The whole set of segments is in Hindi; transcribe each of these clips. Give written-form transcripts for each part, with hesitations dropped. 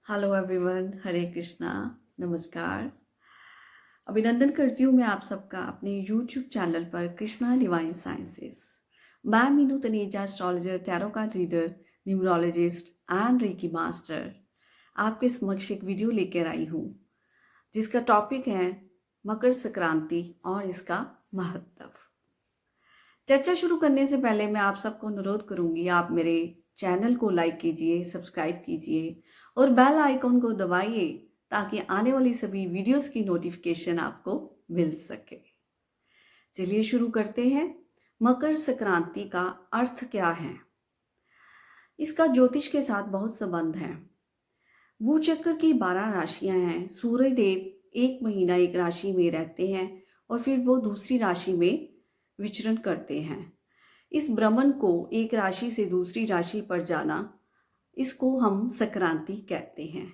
हेलो एवरीवन, हरे कृष्णा, नमस्कार। अभिनंदन करती हूँ मैं आप सबका अपने यूट्यूब चैनल पर कृष्णा डिवाइन साइंसेस। मैं Meenu Taneja, astrologer, tarot card reader, numerologist and reiki master, आपके समक्ष एक वीडियो लेकर आई हूँ जिसका टॉपिक है मकर संक्रांति और इसका महत्व। चर्चा शुरू करने से पहले मैं आप सबको अनुरोध करूंगी, आप मेरे चैनल को लाइक कीजिए, सब्सक्राइब कीजिए और बेल आइकॉन को दबाइए ताकि आने वाली सभी वीडियोस की नोटिफिकेशन आपको मिल सके। चलिए शुरू करते हैं। मकर संक्रांति का अर्थ क्या है? इसका ज्योतिष के साथ बहुत संबंध है। भूचक्र की 12 राशियां हैं। सूर्य देव एक महीना एक राशि में रहते हैं और फिर वो दूसरी राशि में विचरण करते हैं। इस भ्रमण को एक राशि से दूसरी राशि पर जाना, इसको हम संक्रांति कहते हैं।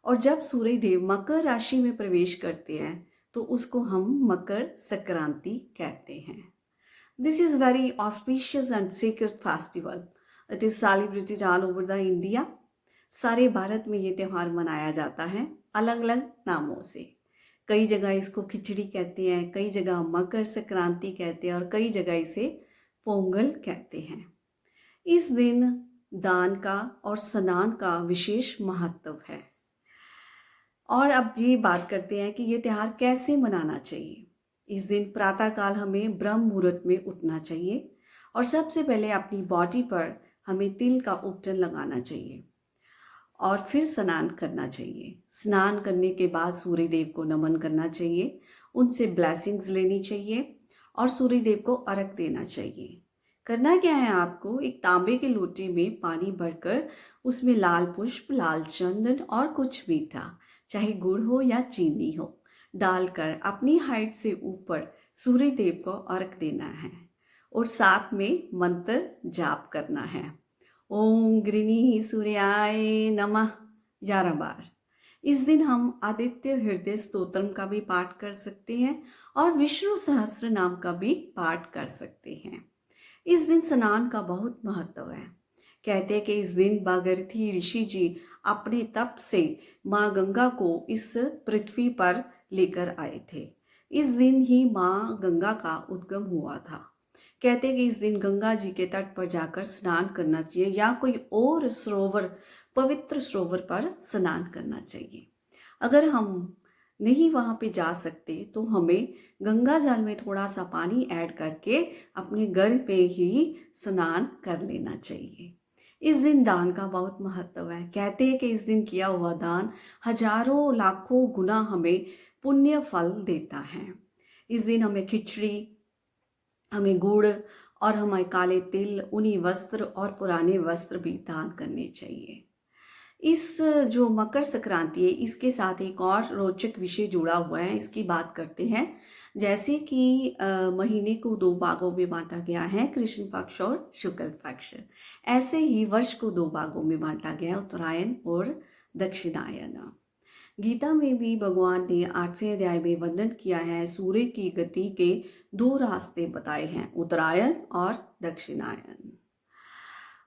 और जब सूर्य देव मकर राशि में प्रवेश करते हैं तो उसको हम मकर संक्रांति कहते हैं। This is very auspicious and secret festival. It is celebrated all over the India. सारे भारत में ये त्यौहार मनाया जाता है अलग अलग नामों से। कई जगह इसको खिचड़ी कहते हैं, कई जगह मकर संक्रांति कहते हैं और कई जगह इसे पोंगल कहते हैं। इस दिन दान का और स्नान का विशेष महत्व है। और अब ये बात करते हैं कि ये त्यौहार कैसे मनाना चाहिए। इस दिन प्रातःकाल हमें ब्रह्म मुहूर्त में उठना चाहिए और सबसे पहले अपनी बॉडी पर हमें तिल का उपटन लगाना चाहिए और फिर स्नान करना चाहिए। स्नान करने के बाद सूर्य देव को नमन करना चाहिए, उनसे ब्लेसिंग्स लेनी चाहिए और सूर्य देव को अर्घ देना चाहिए। करना क्या है आपको, एक तांबे के लोटे में पानी भरकर उसमें लाल पुष्प, लाल चंदन और कुछ मीठा, चाहे गुड़ हो या चीनी हो, डालकर अपनी हाइट से ऊपर सूर्य देव को अर्घ देना है और साथ में मंत्र जाप करना है। ओम गृणी सूर्याय नमः 11 बार। इस दिन हम आदित्य हृदय स्तोत्रम का भी पाठ कर सकते हैं और विष्णु सहस्त्र नाम का भी पाठ कर सकते हैं। इस दिन स्नान का बहुत महत्व है। कहते हैं कि इस दिन भागीरथी ऋषि जी अपने तप से माँ गंगा को इस पृथ्वी पर लेकर आए थे। इस दिन ही माँ गंगा का उद्गम हुआ था। कहते हैं कि इस दिन गंगा जी के तट पर जाकर स्नान करना चाहिए या कोई और सरोवर, पवित्र सरोवर पर स्नान करना चाहिए। अगर हम नहीं वहाँ पे जा सकते तो हमें गंगा जल में थोड़ा सा पानी ऐड करके अपने घर पे ही स्नान कर लेना चाहिए। इस दिन दान का बहुत महत्व है। कहते हैं कि इस दिन किया हुआ दान हजारों लाखों गुना हमें पुण्य फल देता है। इस दिन हमें खिचड़ी, हमें गुड़ और हमारे काले तिल, ऊनी वस्त्र और पुराने वस्त्र भी दान करने चाहिए। इस जो मकर संक्रांति है, इसके साथ एक और रोचक विषय जुड़ा हुआ है, इसकी बात करते हैं। जैसे कि महीने को 2 भागों में बांटा गया है, कृष्ण पक्ष और शुक्ल पक्ष। ऐसे ही वर्ष को 2 भागों में बांटा गया, उत्तरायण और दक्षिणायन। गीता में भी भगवान ने 8वें अध्याय में वर्णन किया है, सूर्य की गति के 2 रास्ते बताए हैं, उत्तरायण और दक्षिणायन।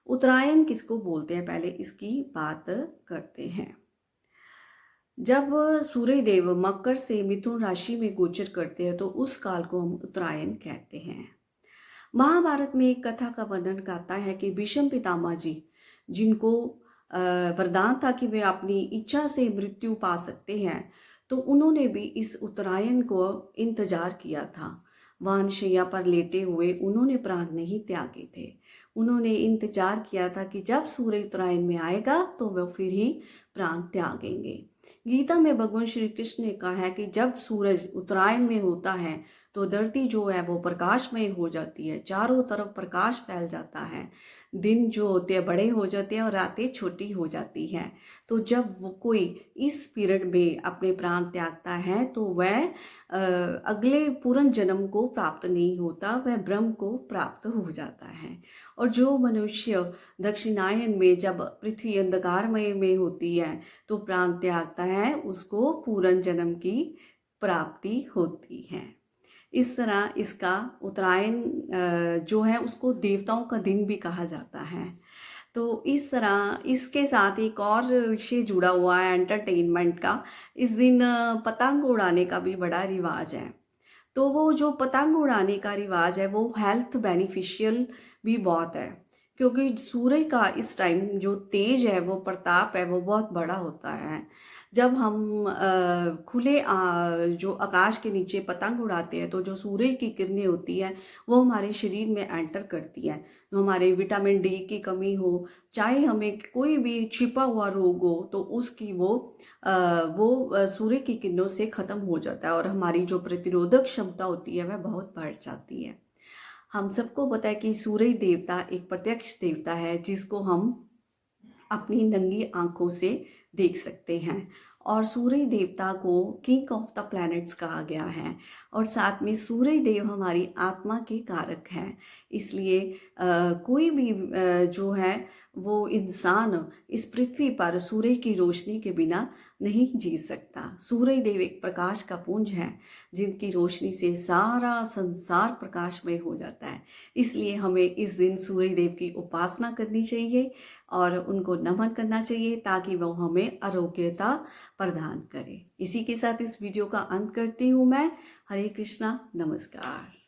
उत्तरायण किसको बोलते हैं, पहले इसकी बात करते हैं। जब सूर्य देव मकर से मिथुन राशि में गोचर करते हैं तो उस काल को हम उत्तरायण कहते हैं। महाभारत में एक कथा का वर्णन करता है कि भीष्म पितामह जी, जिनको वरदान था कि वे अपनी इच्छा से मृत्यु पा सकते हैं, तो उन्होंने भी इस उत्तरायण को इंतजार किया था। वानशैया पर लेटे हुए उन्होंने प्राण नहीं त्यागे थे। उन्होंने इंतजार किया था कि जब सूर्य उत्तरायण में आएगा तो वह फिर ही प्राण त्यागेंगे। गीता में भगवान श्री कृष्ण ने कहा है कि जब सूरज उत्तरायण में होता है तो धरती जो है वो प्रकाशमय हो जाती है, चारों तरफ प्रकाश फैल जाता है, दिन जो होते हैं बड़े हो जाते हैं और रातें छोटी हो जाती हैं। तो जब वो कोई इस पीरियड में अपने प्राण त्यागता है तो वह अगले पूर्ण जन्म को प्राप्त नहीं होता, वह ब्रह्म को प्राप्त हो जाता है। और जो मनुष्य दक्षिणायन में जब पृथ्वी अंधकारमय में होती है तो प्राण त्यागता है, उसको पूर्ण जन्म की प्राप्ति होती है। इस तरह इसका उत्तरायण जो है उसको देवताओं का दिन भी कहा जाता है। तो इस तरह इसके साथ एक और विषय जुड़ा हुआ है एंटरटेनमेंट का। इस दिन पतंग उड़ाने का भी बड़ा रिवाज है। तो वो जो पतंग उड़ाने का रिवाज है वो हेल्थ बेनिफिशियल भी बहुत है, क्योंकि सूर्य का इस टाइम जो तेज है, वो प्रताप है, वो बहुत बड़ा होता है। जब हम खुले जो आकाश के नीचे पतंग उड़ाते हैं तो जो सूर्य की किरणें होती हैं वो हमारे शरीर में एंटर करती हैं। जो हमारे विटामिन डी की कमी हो, चाहे हमें कोई भी छिपा हुआ रोग हो, तो उसकी सूर्य की किरणों से ख़त्म हो जाता है और हमारी जो प्रतिरोधक क्षमता होती है वह बहुत बढ़ जाती है। हम सबको पता है कि सूर्य देवता एक प्रत्यक्ष देवता है जिसको हम अपनी नंगी आंखों से देख सकते हैं, और सूर्य देवता को किंग ऑफ द प्लैनेट्स कहा गया है। और साथ में सूर्य देव हमारी आत्मा के कारक हैं। इसलिए कोई भी जो है वो इंसान इस पृथ्वी पर सूर्य की रोशनी के बिना नहीं जी सकता। सूर्य देव एक प्रकाश का पुंज है जिनकी रोशनी से सारा संसार प्रकाशमय हो जाता है। इसलिए हमें इस दिन सूर्य देव की उपासना करनी चाहिए और उनको नमन करना चाहिए ताकि वो हमें आरोग्यता प्रदान करे। इसी के साथ इस वीडियो का अंत करती हूँ मैं। हरे कृष्णा, नमस्कार।